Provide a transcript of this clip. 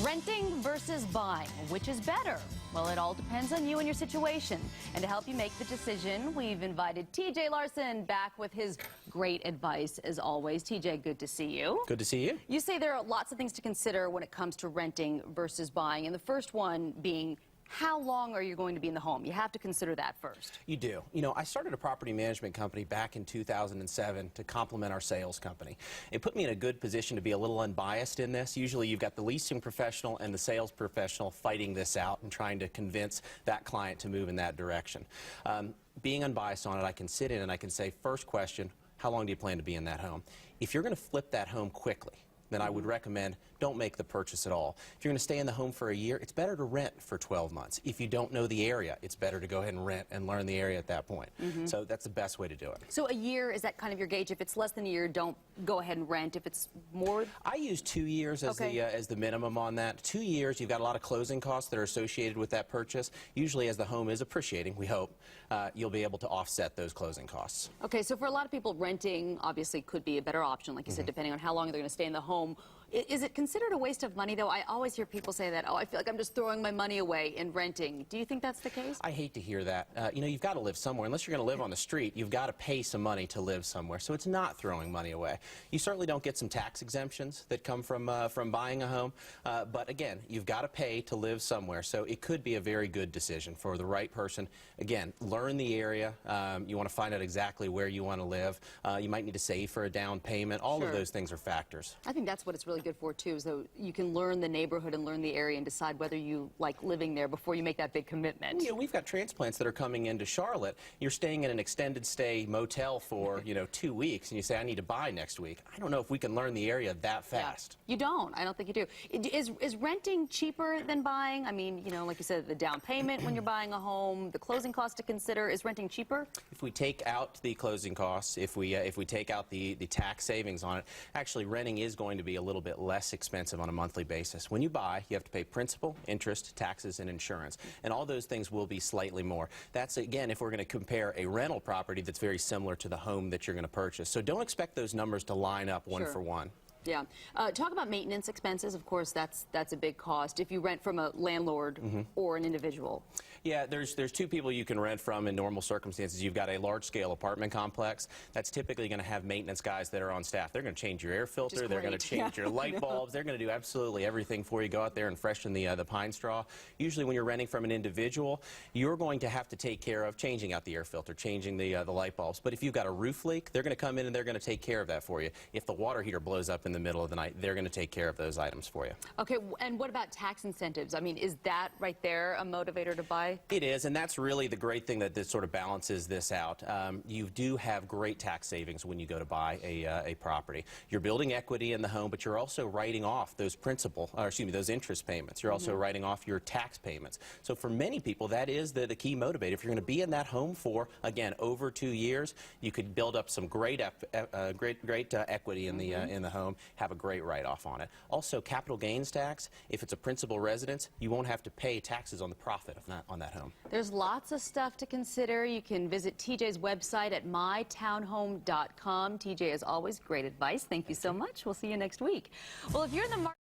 Renting versus buying, which is better? Well, it all depends on you and your situation. And to help you make the decision, we've invited TJ Larson back with his great advice, as always. TJ, good to see you. Good to see you. You say there are lots of things to consider when it comes to renting versus buying, and the first one being, how long are you going to be in the home? You have to consider that first. You do. You know, I started a property management company back in 2007 to complement our sales company. It put me in a good position to be a little unbiased in this. Usually you've got the leasing professional and the sales professional fighting this out and trying to convince that client to move in that direction. Being unbiased on it, I can sit in and I can say, first question, how long do you plan to be in that home? If you're going to flip that home quickly, then I would recommend don't make the purchase at all. If you're going to stay in the home for a year, it's better to rent for 12 months. If you don't know the area, it's better to go ahead and rent and learn the area at that point. So that's the best way to do it. So a year, is that kind of your gauge? If it's less than a year, don't go ahead and rent. If it's more? I use 2 years as, as the minimum on that. 2 years, you've got a lot of closing costs that are associated with that purchase. Usually as the home is appreciating, we hope, you'll be able to offset those closing costs. Okay, so for a lot of people, renting obviously could be a better option, like you said, depending on how long they're going to stay in the home. Is it considered a waste of money, though? I always hear people say that, oh, I feel like I'm just throwing my money away in renting. Do you think that's the case? I hate to hear that. You know, you've got to live somewhere. Unless you're going to live on the street, you've got to pay some money to live somewhere. So it's not throwing money away. You certainly don't get some tax exemptions that come from buying a home. But again, you've got to pay to live somewhere. So it could be a very good decision for the right person. Again, learn the area. You want to find out exactly where you want to live. You might need to save for a down payment. All of those things are factors. I think that's what it's really good for, too, so you can learn the neighborhood and learn the area and decide whether you like living there before you make that big commitment. You know, we've got transplants that are coming into Charlotte. You're staying in an extended stay motel for, 2 weeks, and you say, I need to buy next week. I don't know if we can learn the area that fast. Yeah. You don't. I don't think you do. Is renting cheaper than buying? I mean, like you said, the down payment when you're buying a home, the closing costs to consider. Is renting cheaper? If we take out the closing costs, if we take out the tax savings on it, actually renting is going to be a little bit less expensive on a monthly basis. When you buy, you have to pay principal, interest, taxes, and insurance. And all those things will be slightly more. That's, again, if we're going to compare a rental property that's very similar to the home that you're going to purchase. So don't expect those numbers to line up one for one. Yeah. Talk about maintenance expenses. Of course, that's a big cost if you rent from a landlord or an individual. Yeah, there's two people you can rent from in normal circumstances. You've got a large-scale apartment complex. That's typically going to have maintenance guys that are on staff. They're going to change your air filter. They're going to change your light bulbs. They're going to do absolutely everything for you. Go out there and freshen the pine straw. Usually when you're renting from an individual, you're going to have to take care of changing out the air filter, changing the light bulbs. But if you've got a roof leak, they're going to come in and they're going to take care of that for you. If the water heater blows up in the middle of the night, they're going to take care of those items for you. Okay, and what about tax incentives? I mean, is that right there a motivator to buy? It is, and that's really the great thing that this sort of balances this out. You do have great tax savings when you go to buy a property. You're building equity in the home, but you're also writing off those those interest payments. You're also writing off your tax payments. So for many people, that is the key motivator. If you're going to be in that home for, again, over 2 years, you could build up some great equity in the home, have a great write-off on it. Also, capital gains tax, if it's a principal residence, you won't have to pay taxes on the profit on that home. There's lots of stuff to consider. You can visit TJ's website at mytownhome.com. TJ, as always, great advice. Thank you so much. We'll see you next week. Well, if you're in the market